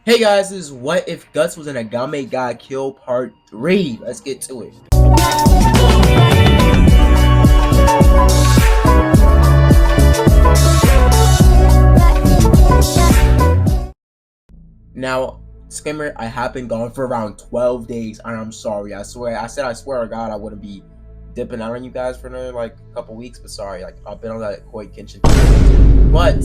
Hey guys, this is What If Guts Was an Agame Got Killed Part 3. Let's get to it. Now, disclaimer, I have been gone for around 12 days, and I'm sorry. I swear to God, I wouldn't be dipping out on you guys for another, couple weeks, but sorry. I've been on that Koi Kenshin. But,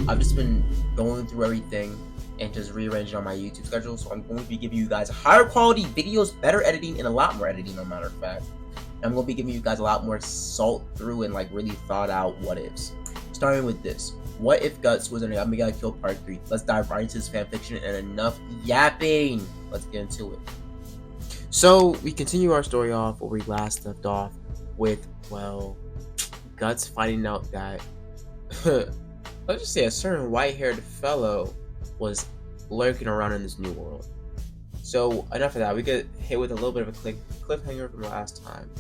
I've just been going through everything and just rearranging on my YouTube schedule, so I'm going to be giving you guys higher quality videos, better editing, and a lot more editing, no matter of fact. And I'm going to be giving you guys a lot more salt through and really thought out what ifs. Starting with this. What if Guts was an Agame Got Killed Part 3? Let's dive right into this fanfiction and enough yapping. Let's get into it. So, we continue our story off where we last left off with, Guts finding out that, let's just say a certain white-haired fellow was lurking around in this new world. So, enough of that. We get hit with a little bit of a cliffhanger from last time,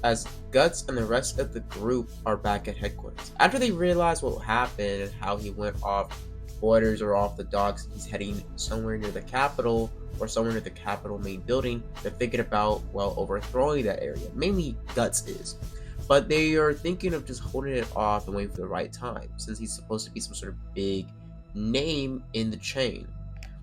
as Guts and the rest of the group are back at headquarters. After they realize what happened and how he went off borders or off the docks, he's heading somewhere near the capital or somewhere near the capital main building. They're thinking about, overthrowing that area. Mainly Guts is. But they are thinking of just holding it off and waiting for the right time, since he's supposed to be some sort of big name in the chain.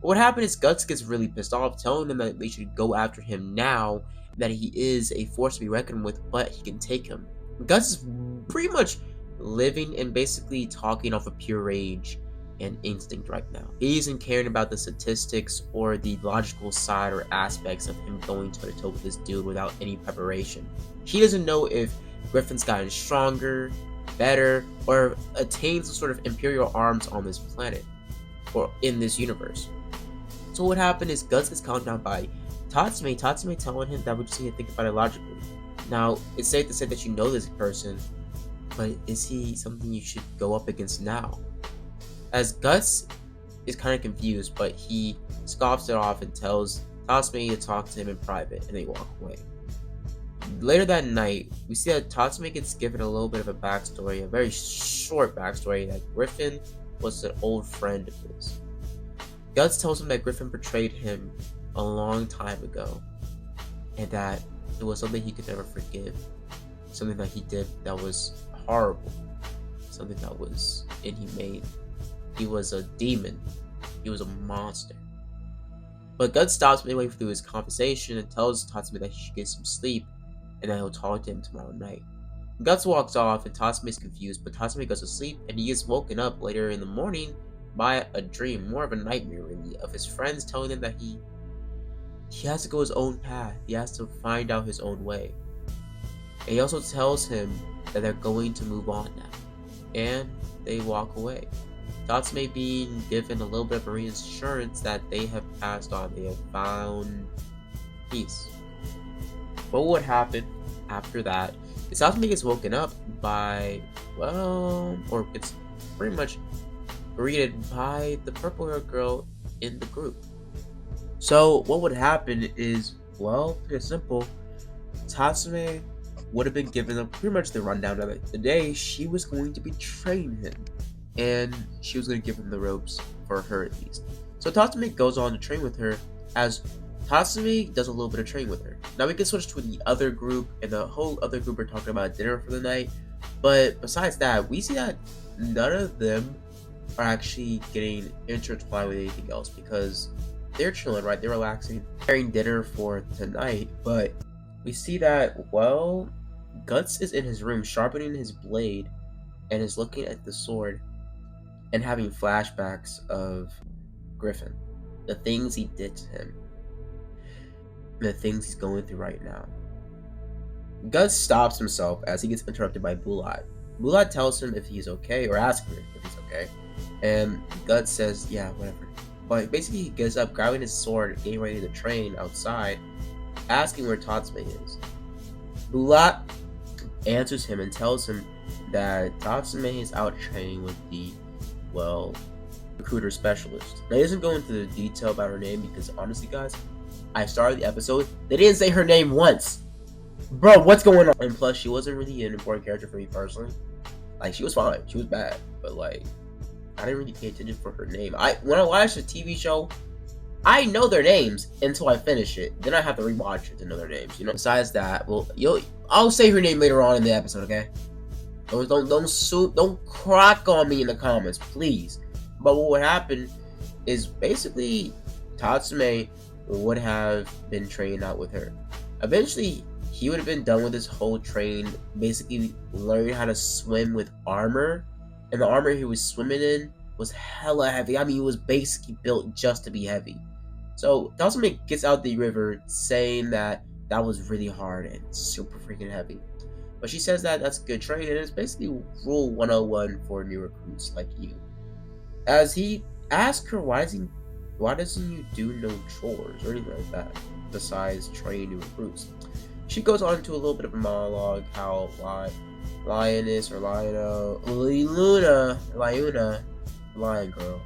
But what happened is Guts gets really pissed off, telling them that they should go after him now, that he is a force to be reckoned with, but he can take him. Guts is pretty much living and basically talking off of pure rage and instinct right now. He isn't caring about the statistics or the logical side or aspects of him going toe-to-toe with this dude without any preparation. He doesn't know if Griffin's gotten stronger, better, or attained some sort of imperial arms on this planet or in this universe. So what happened is Guts gets calmed down by Tatsume telling him that we just need to think about it logically. Now, it's safe to say that you know this person, but is he something you should go up against now? As Guts is kind of confused, but he scoffs it off and tells Tatsume to talk to him in private, and they walk away. Later that night, we see that Tatsume gets given a little bit of a backstory, a very short backstory, that Griffin was an old friend of his. Guts tells him that Griffin betrayed him a long time ago, and that it was something he could never forgive, something that he did that was horrible, something that was inhumane. He was a demon. He was a monster. But Guts stops midway through his conversation and tells Tatsume that he should get some sleep and that he'll talk to him tomorrow night. Guts walks off and Tatsume is confused, but Tatsume goes to sleep and he gets woken up later in the morning by a dream, more of a nightmare really, of his friends telling him that he has to go his own path. He has to find out his own way. And he also tells him that they're going to move on now. And they walk away. Tatsume being given a little bit of reassurance that they have passed on. They have found peace. But what happened after that is Tatsume gets woken up by, or gets pretty much greeted by the purple-haired girl in the group. So what would happen is, pretty simple. Tatsume would have been given pretty much the rundown of it. Today, she was going to betray him, and she was going to give him the ropes, for her at least. So Tatsume goes on to train with her, as Tatsume does a little bit of training with her. Now we can switch to the other group, and the whole other group are talking about dinner for the night. But besides that, we see that none of them are actually getting intertwined with anything else, because they're chilling, right? They're relaxing, preparing dinner for tonight. But we see that, Guts is in his room sharpening his blade and is looking at the sword and having flashbacks of Griffin, the things he did to him, the things he's going through right now. Guts stops himself as he gets interrupted by Bulat. Bulat tells him if he's okay, or asks him if he's okay, and Guts says, yeah, whatever. But basically he gets up, grabbing his sword, getting ready to train outside, asking where Tatsume is. Bulat answers him and tells him that Tatsume is out training with the, recruiter specialist. Now, he doesn't go into the detail about her name because, honestly, guys, I started the episode, they didn't say her name once. Bro, what's going on? And plus, she wasn't really an important character for me personally. She was fine. She was bad. But, I didn't really pay attention for her name. When I watched the TV show, I know their names until I finish it. Then I have to rewatch it to know their names. You know. Besides that, well, I'll say her name later on in the episode. Okay. Don't crack on me in the comments, please. But what would happen is basically Tatsume would have been trained out with her. Eventually, he would have been done with his whole train, basically learning how to swim with armor. And the armor he was swimming in was hella heavy. I mean, it was basically built just to be heavy. So Tatsume gets out the river saying that was really hard and super freaking heavy. But she says that that's good training, and it's basically rule 101 for new recruits like you. As he asks her, why doesn't you do no chores or anything like that, besides train new recruits? She goes on to a little bit of a monologue how Lioness or Liuna, Lion Girl,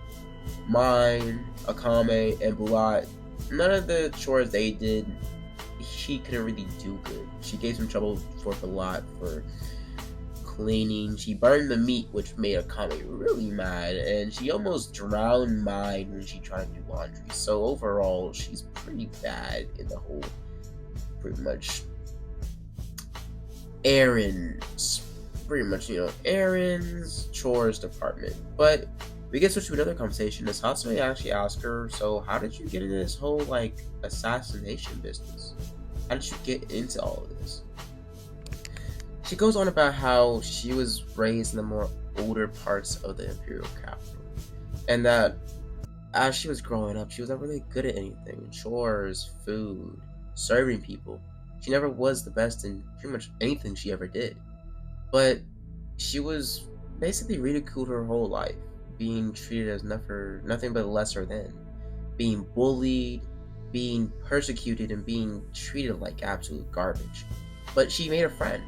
Mine, Akame, and Bulat, none of the chores they did, she couldn't really do good. She gave some trouble for Bulat for cleaning. She burned the meat, which made Akame really mad, and she almost drowned Mine when she tried to do laundry. So overall, she's pretty bad in the whole, pretty much, errands, chores department. But we get switched to another conversation as Hatsune actually asks her, so how did you get into this whole, like, assassination business? How did you get into all of this? She goes on about how she was raised in the more older parts of the imperial capital, and that as she was growing up, she was not really good at anything. Chores, food, serving people. She never was the best in pretty much anything she ever did. But she was basically ridiculed her whole life, being treated as nothing but lesser than, being bullied, being persecuted, and being treated like absolute garbage. But she made a friend,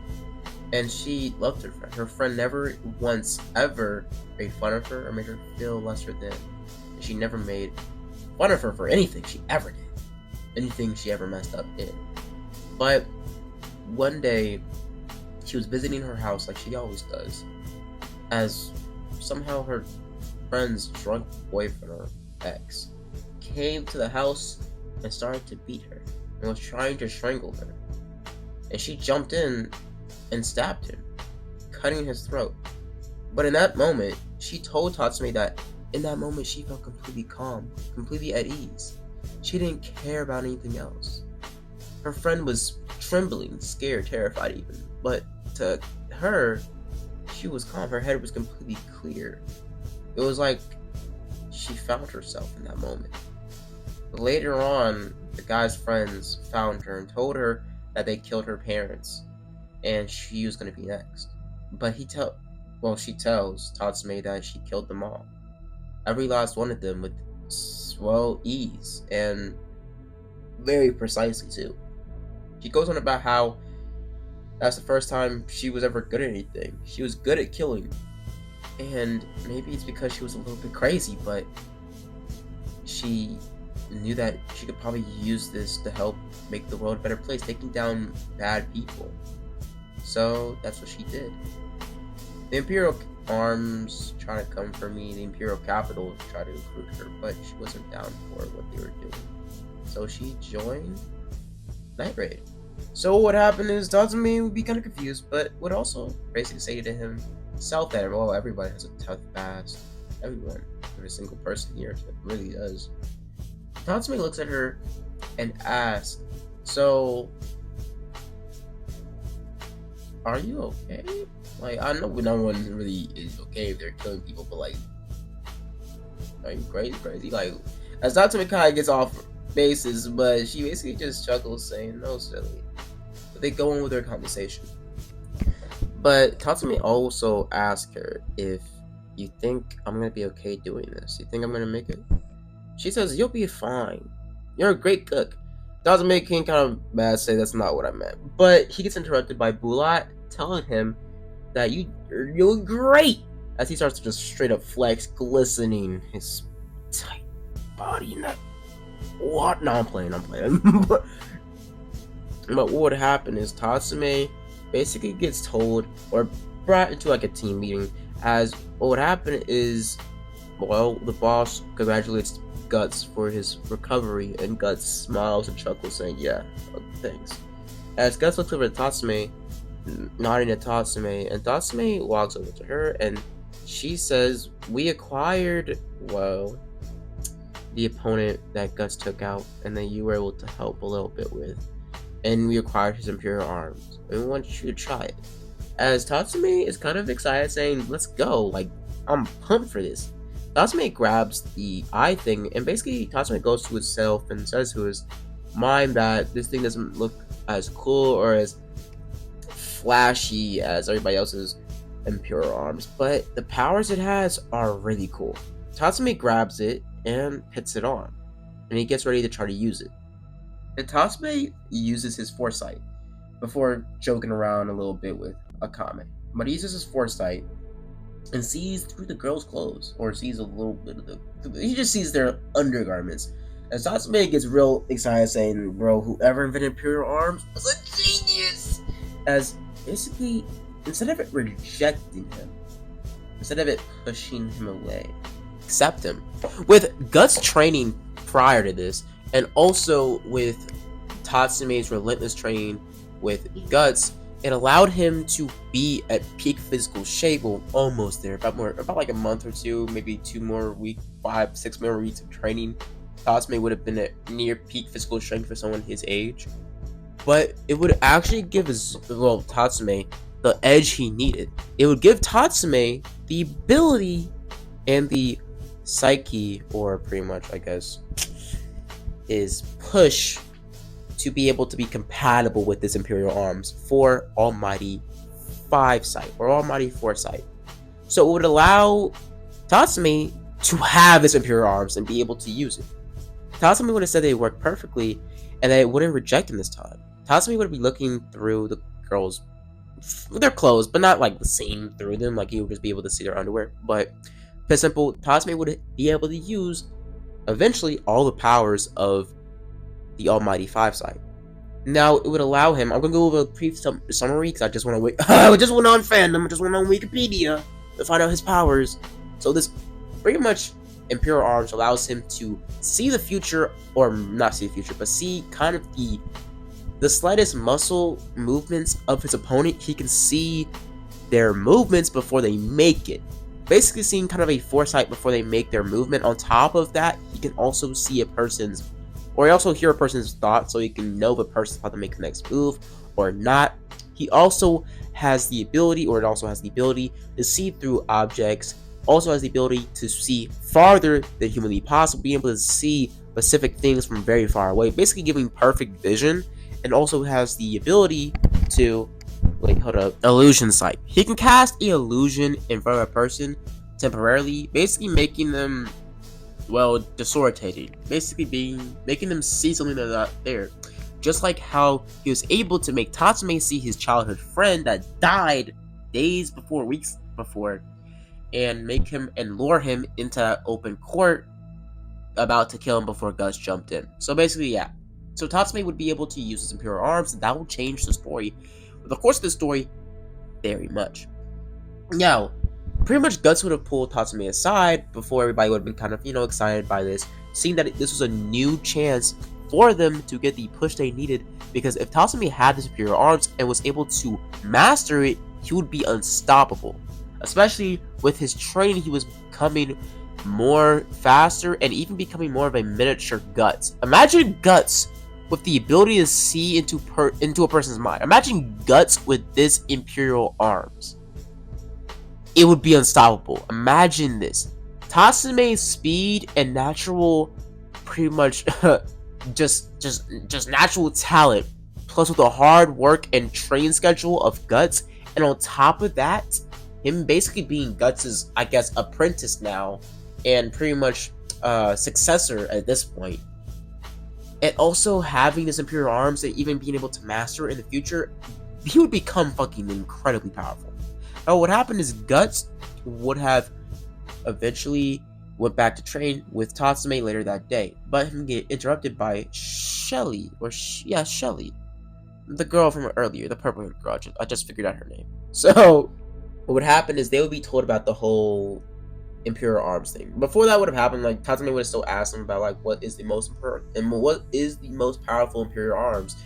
and she loved her friend. Her friend never once ever made fun of her or made her feel lesser than. And she never made fun of her for anything she ever did, anything she ever messed up in. But one day, she was visiting her house like she always does, as somehow her friend's drunk boyfriend, or ex, came to the house and started to beat her and was trying to strangle her. And she jumped in and stabbed him, cutting his throat. But in that moment, she told Tatsume that in that moment she felt completely calm, completely at ease. She didn't care about anything else. Her friend was trembling, scared, terrified even, but to her, she was calm. Her head was completely clear. It was like she found herself in that moment. But later on, the guy's friends found her and told her that they killed her parents, and she was going to be next. But she tells Tatsume that she killed them all. Every last one of them with, ease, and very precisely too. She goes on about how that's the first time she was ever good at anything. She was good at killing. And maybe it's because she was a little bit crazy, but she knew that she could probably use this to help make the world a better place, taking down bad people. So that's what she did. The Imperial arms trying to come for me, the Imperial capital tried to recruit her, but she wasn't down for what they were doing. So she joined Night Raid. So what happened is Tatsume would be kind of confused, but would also basically say to himself that, well, everybody has a tough past. Everyone, every single person here really does. Tatsume looks at her and asks, so, are you okay? Like, I know no one really is okay if they're killing people, but like, are you crazy? Like, as Tatsume kind of gets off bases, but she basically just chuckles, saying, no, silly. But they go on with their conversation. But Tatsume also asks her, if you think I'm gonna be okay doing this, you think I'm gonna make it? She says, you'll be fine. You're a great cook. Tatsume can kind of mad say that's not what I meant. But he gets interrupted by Bulat telling him that you're great, as he starts to just straight up flex, glistening his tight body. What? No, I'm playing. but what would happen is Tatsume basically gets told or brought into like a team meeting, as what would happen is, well, the boss congratulates Guts for his recovery, and Guts smiles and chuckles, saying, "Yeah, thanks." As Guts looks over at Tatsume, nodding at Tatsume, and Tatsume walks over to her, and she says, "We acquired, well, the opponent that Guts took out, and that you were able to help a little bit with, and we acquired his Imperial Arms, and we want you to try it." As Tatsume is kind of excited, saying, "Let's go, like, I'm pumped for this." Tatsume grabs the eye thing, and basically Tatsume goes to himself and says to his mind that this thing doesn't look as cool or as flashy as everybody else's Imperial Arms, but the powers it has are really cool. Tatsume grabs it and puts it on, and he gets ready to try to use it. And Tatsume uses his foresight before joking around a little bit with Akame. But he uses his foresight and sees through the girl's clothes, or sees a little bit of he just sees their undergarments. And Tatsume gets real excited, saying, "Bro, whoever invented Imperial Arms was a genius!" As basically, instead of it rejecting him, instead of it pushing him away, accept him. With Guts training prior to this, and also with Tatsume's relentless training with Guts, it allowed him to be at peak physical shape. Well, almost there. About like a month or two, maybe 2 more weeks, 5, 6 more weeks of training. Tatsume would have been at near peak physical strength for someone his age. But it would actually give Tatsume the edge he needed. It would give Tatsume the ability and the psyche, or pretty much, I guess, is push to be able to be compatible with this Imperial Arms for Almighty 5 sight or Almighty 4 sight. So it would allow Tatsume to have this Imperial Arms and be able to use it. Tatsume would have said they worked perfectly and that it wouldn't reject him this time. Tatsume would be looking through the girls' their clothes, but not like seeing through them, like he would just be able to see their underwear. But for simple, Tatsume would be able to use eventually all the powers of the Almighty 5 sight. Now it would allow him. I'm gonna go over a brief summary because I just want to I just went on fandom. I just went on Wikipedia to find out his powers. So this pretty much Imperial Arms allows him to see the future, or not see the future, but see kind of the slightest muscle movements of his opponent. He can see their movements before they make it. Basically seeing kind of a foresight before they make their movement. On top of that, he can also see a person's, or he also hear a person's thoughts, so he can know if a person's about to make the next move or not. He also has the ability, or it also has the ability to see through objects. Also has the ability to see farther than humanly possible, being able to see specific things from very far away, basically giving perfect vision. And also has the ability to, illusion sight. He can cast an illusion in front of a person temporarily, basically making them, disorientated. Basically making them see something that's not there. Just like how he was able to make Tatsume see his childhood friend that died days before, weeks before, and make him and lure him into open court about to kill him before Guts jumped in. So basically, yeah. So Tatsume would be able to use his Imperial Arms, and that will change the story, the course of the story, very much. Now, pretty much Guts would have pulled Tatsume aside before everybody would have been kind of, excited by this, seeing that this was a new chance for them to get the push they needed, because if Tatsume had his Imperial Arms and was able to master it, he would be unstoppable. Especially with his training, he was becoming more faster and even becoming more of a miniature Guts. Imagine Guts with the ability to see into a person's mind. Imagine Guts with this Imperial Arms. It would be unstoppable. Imagine this. Tatsume's speed and natural, pretty much just natural talent, plus with the hard work and training schedule of Guts, and on top of that, him basically being Guts' apprentice now, and pretty much successor at this point. And also having this Imperial Arms and even being able to master it in the future, he would become fucking incredibly powerful. Now what happened is Guts would have eventually went back to train with Tatsume later that day, but him get interrupted by Shelly, Shelly. The girl from earlier, the purple girl, I just figured out her name. So what would happen is they would be told about the whole Imperial arms thing. Before that would have happened, like Tatame would have still asked him about like what is the most important and what is the most powerful Imperial arms.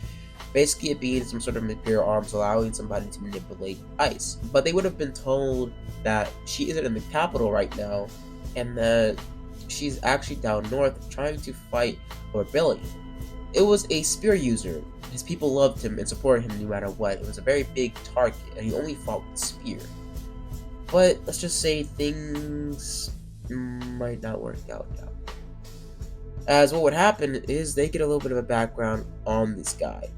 Basically, it being some sort of Imperial arms allowing somebody to manipulate ice. But they would have been told that she isn't in the capital right now, and that she's actually down north trying to fight a rebellion. It was a spear user. His people loved him and supported him no matter what. It was a very big target, and he only fought with spear. But let's just say things might not work out now. As what would happen is they get a little bit of a background on this guy.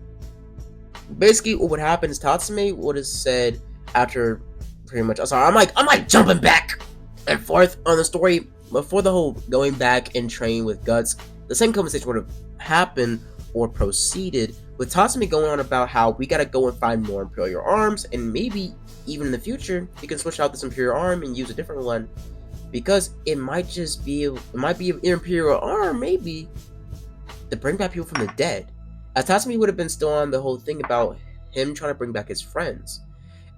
Basically, what would happen is Tatsume would have said after pretty much. I'm like jumping back and forth on the story before the whole going back and training with Guts. The same conversation would have happened or proceeded with Tatsumi going on about how we gotta go and find more Imperial arms, and maybe even in the future you can switch out this Imperial arm and use a different one, because it might be an Imperial arm maybe to bring back people from the dead. As Tatsumi would have been still on the whole thing about him trying to bring back his friends,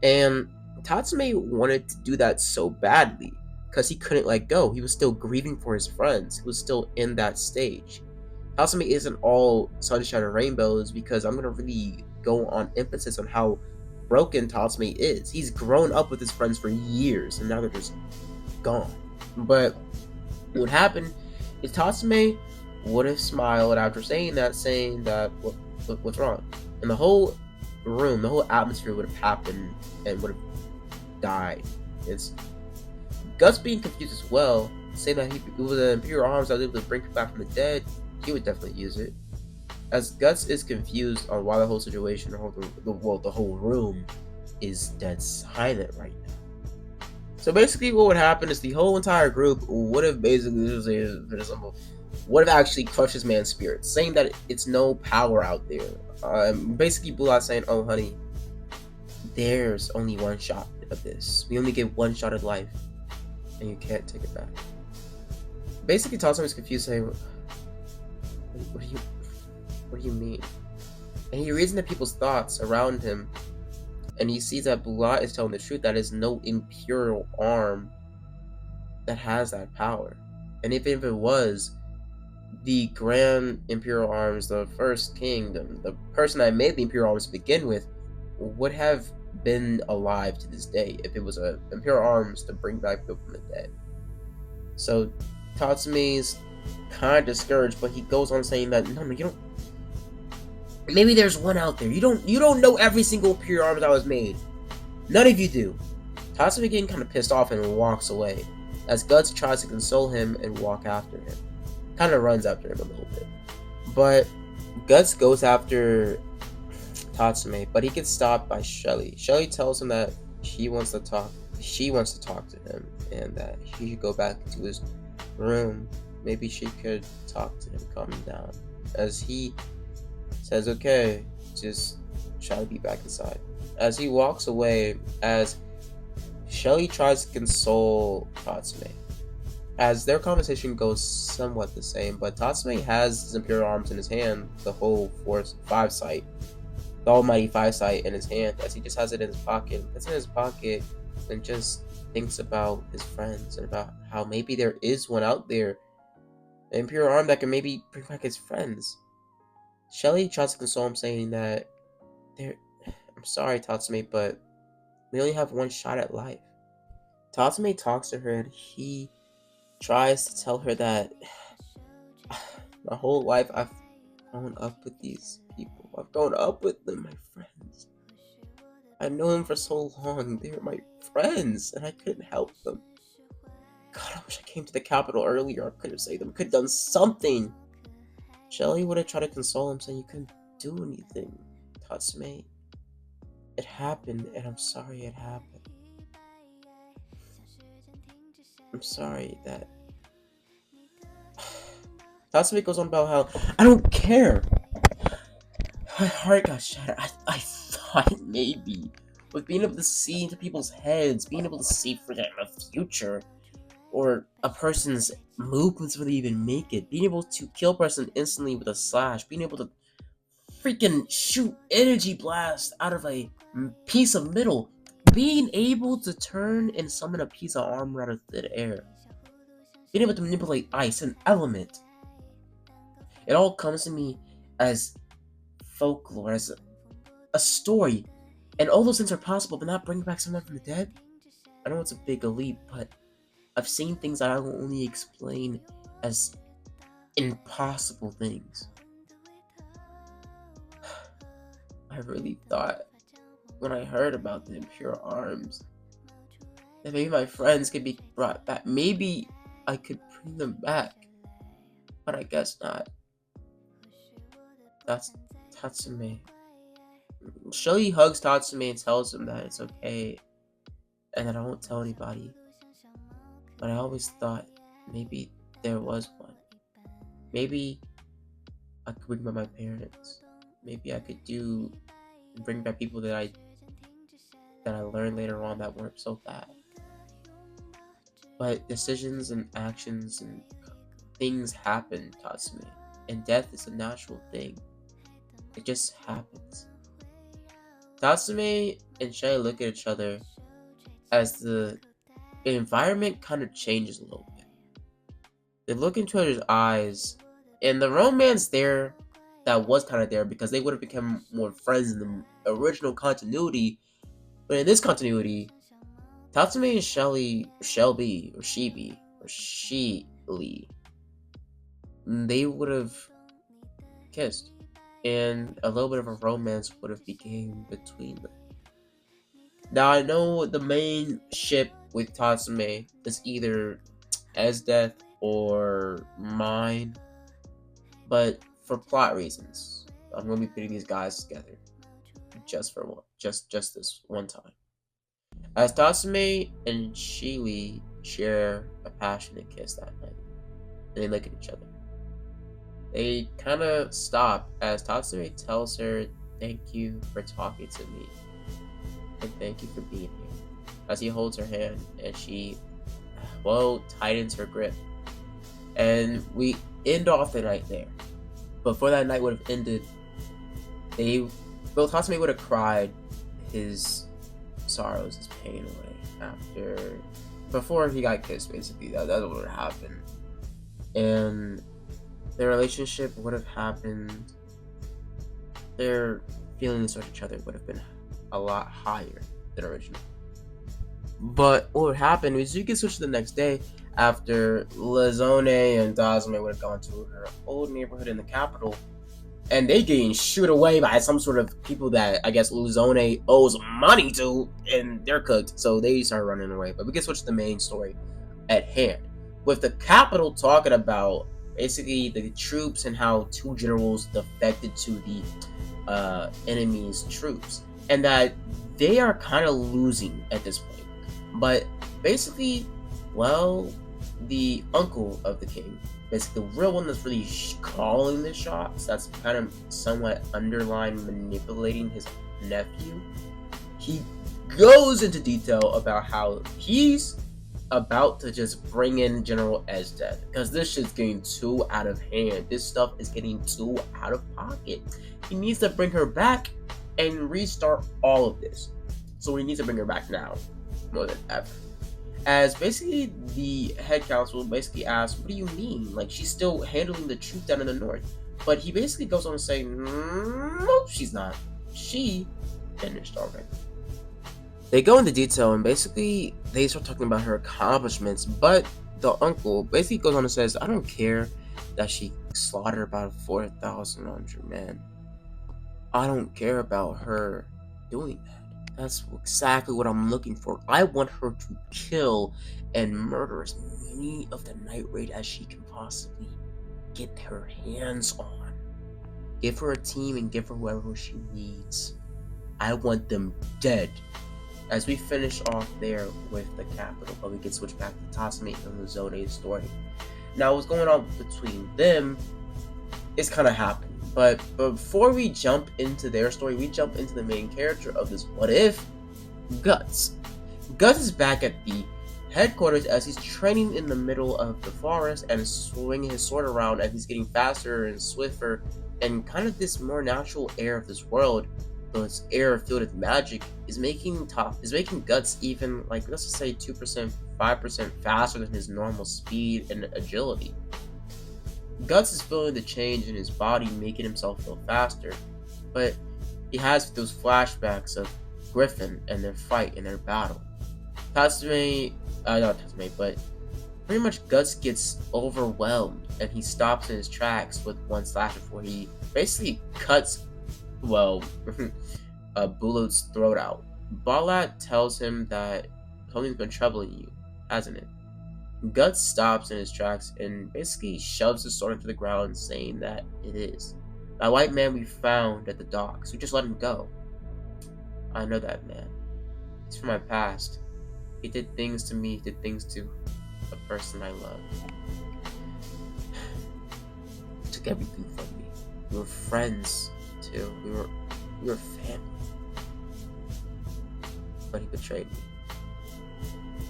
and Tatsume wanted to do that so badly because he couldn't let go. He was still grieving for his friends. He was still in that stage. Tatsume isn't all sunshine and rainbows, because I'm gonna really go on emphasis on how broken Tatsume is. He's grown up with his friends for years, and now they're just gone. But what happened is Tatsume would have smiled after saying that what's wrong, and the whole room, the whole atmosphere would have happened and would have died. It's Gus being confused as well, saying that it was the Imperial arms that was able to bring him back from the dead. He would definitely use it. As Guts is confused on why the whole situation, the whole room is dead silent right now. So basically, what would happen is the whole entire group would have actually crushed this man's spirit, saying that it's no power out there. Basically, Blue Eye saying, "Oh, honey, there's only one shot of this. We only get one shot at life, and you can't take it back." Basically, Tatsume is confused, saying, What do you mean? And he reads into people's thoughts around him, and he sees that Bulat is telling the truth. That is no Imperial arm that has that power. And if it was, the Grand Imperial Arms, the first kingdom, the person that made the Imperial Arms to begin with, would have been alive to this day if it was a Imperial Arms to bring back people from the dead. So Tatsume's kind of discouraged, but he goes on saying that no, you don't. Maybe there's one out there. You don't know every single Imperial arm that was made. None of you do. Tatsume getting kind of pissed off and walks away, as Guts tries to console him and walk after him. Kind of runs after him a little bit, but Guts goes after Tatsume, but he gets stopped by Shelly. Shelly tells him that she wants to talk to him, and that he should go back to his room. Maybe she could talk to him, calm him down. As he says, okay, just try to be back inside. As he walks away, as Shelly tries to console Tatsume, as their conversation goes somewhat the same, but Tatsume has his Imperial arms in his hand, the whole five sight, the almighty 5 sight in his hand, as he just has it in his pocket. It's in his pocket and just thinks about his friends and about how maybe there is one out there, an Imperial arm that can maybe bring back his friends. Shelly tries to console him, saying that I'm sorry, Tatsume, but we only have one shot at life. Tatsume talks to her, and he tries to tell her that my whole life I've grown up with these people. I've grown up with them, my friends. I've known them for so long. They were my friends, and I couldn't help them. God, I wish I came to the capital earlier. I could have saved them. Could have done something. Shelly would have tried to console him, saying you couldn't do anything. Tatsume, it happened, and I'm sorry it happened. I'm sorry that... Tatsume goes on about how, I don't care. My heart got shattered. I thought maybe with being able to see into people's heads, being able to see for them a future, or a person's movements before they even make it, being able to kill a person instantly with a slash, being able to freaking shoot energy blast out of a piece of metal, being able to turn and summon a piece of armor out of thin air. being able to manipulate ice, an element. It all comes to me as folklore, as a story. And all those things are possible, but not bringing back someone from the dead? I know it's a big leap, but I've seen things that I will only explain as impossible things. I really thought, when I heard about the Impure Arms, that maybe my friends could be brought back. Maybe I could bring them back. But I guess not. That's Tatsume. Shelly hugs Tatsume and tells him that it's okay and that I won't tell anybody. But I always thought maybe there was one. Maybe I could bring back my parents. Maybe I could bring back people that I learned later on that weren't so bad. But decisions and actions and things happen, Tatsume. And death is a natural thing. It just happens. Tatsume and Shelly look at each other as the environment kind of changes a little bit. They look into each other's eyes, and the romance there that was kind of there because they would have become more friends in the original continuity. But in this continuity, Tatsume and Shelby, they would have kissed, and a little bit of a romance would have became between them. Now I know the main ship with Tatsume is either Death or mine, but for plot reasons, I'm gonna be putting these guys together just this one time. As Tatsume and Shiwi share a passionate kiss that night, and they look at each other. They kind of stop as Tatsume tells her, "Thank you for talking to me, and thank you for being here." As he holds her hand, and she, tightens her grip. And we end off the night there. Before that night would have ended, Tatsume would have cried his sorrows, his pain away before he got kissed, basically. That would have happened. And their relationship would have happened, their feelings towards each other would have been a lot higher than original. But what would happen is you get switched to the next day after Lazone and Tatsume would have gone to her old neighborhood in the capital, and they getting shooed away by some sort of people that I guess Lazone owes money to, and they're cooked, so they start running away. But we get switched to the main story at hand, with the capital talking about basically the troops and how two generals defected to the enemy's troops, and that they are kind of losing at this point. But basically, the uncle of the king, basically the real one that's really calling the shots, that's kind of somewhat underlying manipulating his nephew, he goes into detail about how he's about to just bring in General Esdeath, because this shit's getting too out of hand. This stuff is getting too out of pocket. He needs to bring her back and restart all of this. So he needs to bring her back now, more than ever. As basically the head council basically asks, what do you mean? Like, she's still handling the truth down in the north. But he basically goes on to say, no, she's not. She finished already. They go into detail and basically they start talking about her accomplishments, but the uncle basically goes on and says, I don't care that she slaughtered about 4,100 men. I don't care about her doing that. That's exactly what I'm looking for. I want her to kill and murder as many of the Night Raid as she can possibly get her hands on. Give her a team and give her whoever she needs. I want them dead. As we finish off there with the capital, but we get switched back to Tatsume and Lazone's story. Now, what's going on between them is kind of happening. But before we jump into their story, we jump into the main character of this What If, Guts. Guts is back at the headquarters as he's training in the middle of the forest and swinging his sword around as he's getting faster and swifter and kind of this more natural air of this world. this air filled with magic is making Guts even, like, let's just say 2%, 5% faster than his normal speed and agility. Guts is feeling the change in his body, making himself feel faster, but he has those flashbacks of Griffin and their fight and their battle. Tatsume, not Tatsume, but pretty much Guts gets overwhelmed and he stops in his tracks with one slash before he basically cuts, well, Bulo's throat out. Balat tells him that something's been troubling you, hasn't it? Guts stops in his tracks and basically shoves the sword into the ground, saying that it is. That white man we found at the docks, we just let him go. I know that man. He's from my past. He did things to me, did things to a person I love. He took everything from me. We were friends, too. We were family. But he betrayed me.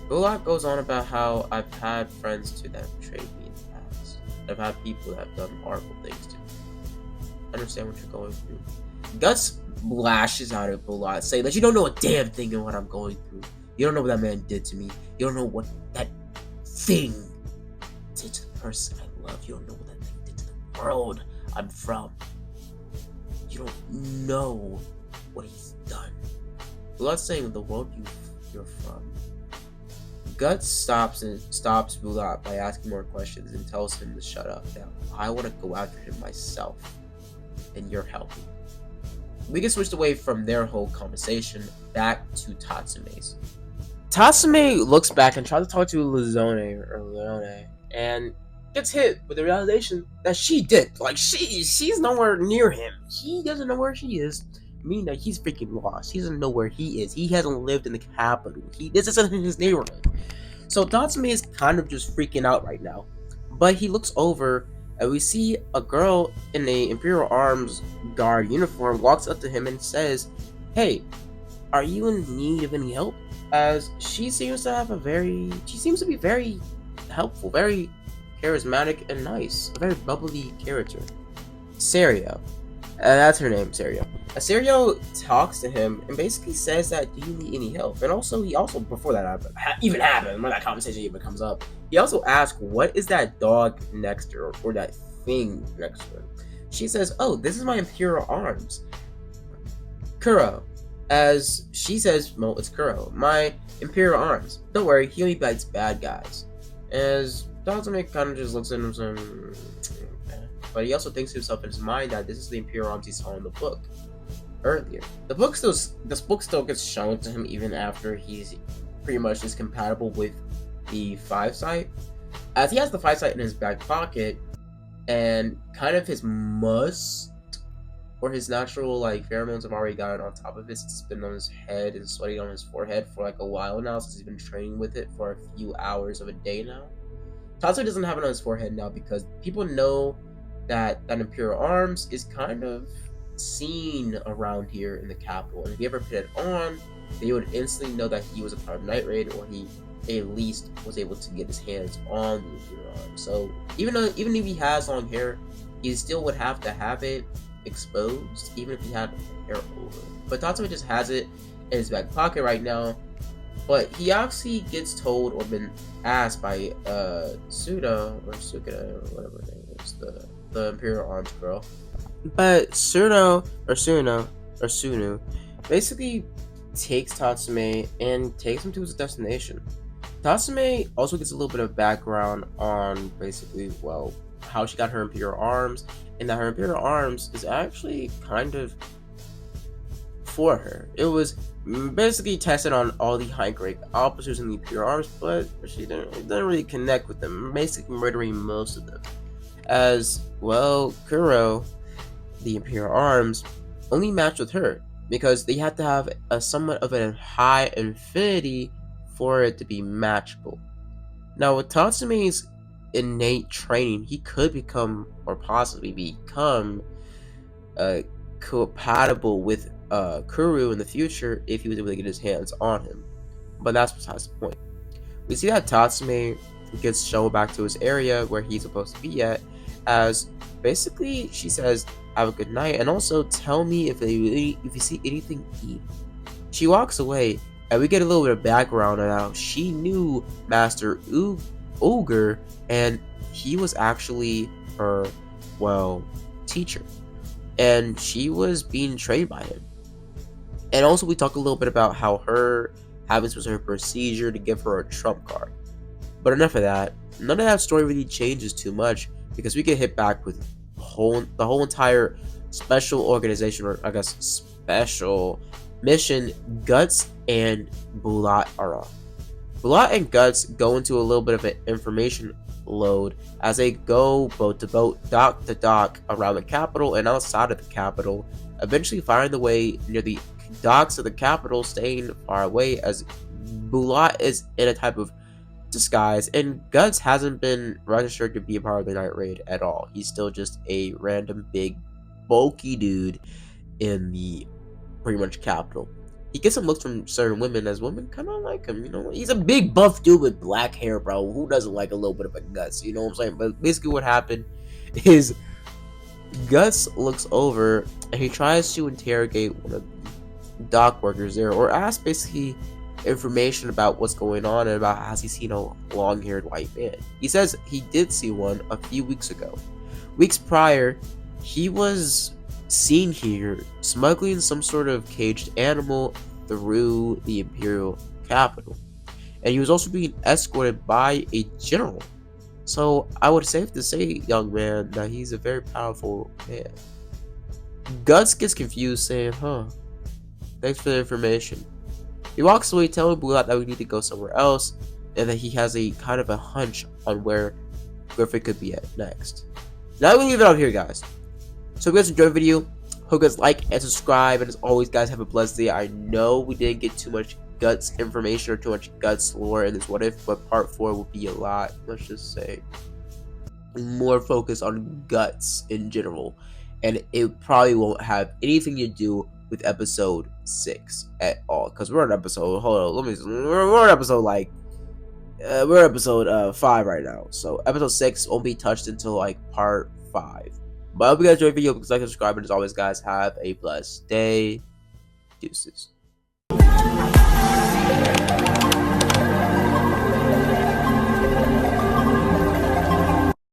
Bullock goes on about how I've had friends too that have betrayed me in the past. I've had people that have done horrible things to me. I understand what you're going through. Guts lashes out at Bullock, saying that you don't know a damn thing of what I'm going through. You don't know what that man did to me. You don't know what that thing did to the person I love. You don't know what that thing did to the world I'm from. You don't know what he's done. Bullock's saying the world you're from. Guts stops Bullock by asking more questions and tells him to shut up. Now, I want to go after him myself, and you're helping. We get switched away from their whole conversation back to Tatsume's. Tatsume looks back and tries to talk to Leone, and gets hit with the realization that she did. Like, she's nowhere near him. He doesn't know where she is. Meaning that he's freaking lost. He doesn't know where he is. He hasn't lived in the capital. This isn't in his neighborhood. So Tatsume is kind of just freaking out right now. But he looks over and we see a girl in a Imperial Arms Guard uniform walks up to him and says, "Hey, are you in need of any help?" As she seems to be very helpful, very charismatic and nice. A very bubbly character. Serio. That's her name, Serio. Serio talks to him and basically says that, "Do you need any help?" And also, before that happened, when that conversation even comes up, he also asks, "What is that dog next to her, or that thing next to her?" She says, "Oh, this is my Imperial Arms, Kuro." As she says, "Well, it's Kuro, my Imperial Arms. Don't worry, he only bites bad guys." As Tatsume kind of just looks at him saying, but he also thinks to himself in his mind that this is the Imperial Arms he saw in the book earlier. This book still gets shown to him even after he's pretty much just compatible with the 5-sight, as he has the 5-sight in his back pocket, and kind of his must or his natural pheromones have already gotten on top of it. It's been on his head and sweating on his forehead for a while now, since he's been training with it for a few hours of a day now. Tatsuo doesn't have it on his forehead now because people know that Imperial Arms is kind of seen around here in the capital, and if he ever put it on, they would instantly know that he was a part of Night Raid, or he at least was able to get his hands on the Imperial Arms. So even if he has long hair, he still would have to have it exposed, even if he had hair over. But Tatsuo just has it in his back pocket right now. But he actually gets told or been asked by Suda or Sukida or whatever her name is, the Imperial Arms girl. But Sunu basically takes Tatsume and takes him to his destination. Tatsume also gets a little bit of background on basically, well, how she got her Imperial Arms, and that her Imperial Arms is actually kind of for her. It was basically tested on all the high-grade officers in the Imperial Arms, but she didn't really connect with them, basically murdering most of them. As well, Kuro, the Imperial Arms, only matched with her because they had to have a somewhat of a high infinity for it to be matchable. Now, with Tatsume's innate training, he could become, or possibly become, compatible with Kuro in the future if he was able to get his hands on him. But that's besides the point. We see that Tatsume gets shown back to his area where he's supposed to be at, as basically she says, Have a good night, and also tell me if you see anything evil." She walks away, and we get a little bit of background on how she knew Master Ogre, and he was actually her, well, teacher, and she was being trained by him. And also, we talk a little bit about how her having was her procedure to give her a trump card. But enough of that. None of that story really changes too much because we get hit back with the whole entire special organization, or I guess special mission. Guts and Bulat are on. Bulat and Guts go into a little bit of an information load as they go boat to boat, dock to dock around the capital and outside of the capital, eventually finding the way near the docks of the capital, staying far away as Bulat is in a type of disguise, and Guts hasn't been registered to be a part of the night raid at all. He's still just a random big bulky dude in the pretty much capital. He gets some looks from certain women as women kind of like him, you know. He's a big buff dude with black hair, bro. Who doesn't like a little bit of a Guts? You know what I'm saying? But basically what happened is Guts looks over and he tries to interrogate one of the dock workers there, or ask basically information about what's going on and about has he seen a long-haired white man. He says he did see one a few weeks ago. Weeks prior, he was seen here smuggling some sort of caged animal through the Imperial capital, and he was also being escorted by a general. So I would safe to say, young man, that he's a very powerful man. Guts gets confused, saying, thanks for the information. He walks away telling Bulat that we need to go somewhere else, and that he has a kind of a hunch on where Griffin could be at next. Now we leave it out here, guys. So if you guys enjoyed the video, hope you guys like and subscribe, and as always, guys, have a blessed day. I know we didn't get too much Guts information or too much Guts lore in this What If, but part 4 will be a lot, let's just say, more focused on Guts in general, and it probably won't have anything to do with episode 6 at all, because we're on episode, we're on episode like we're episode 5 right now, so episode 6 won't be touched until like part 5. But I hope you guys enjoyed the video. Please like and subscribe, and as always, guys, have a blessed day. Deuces.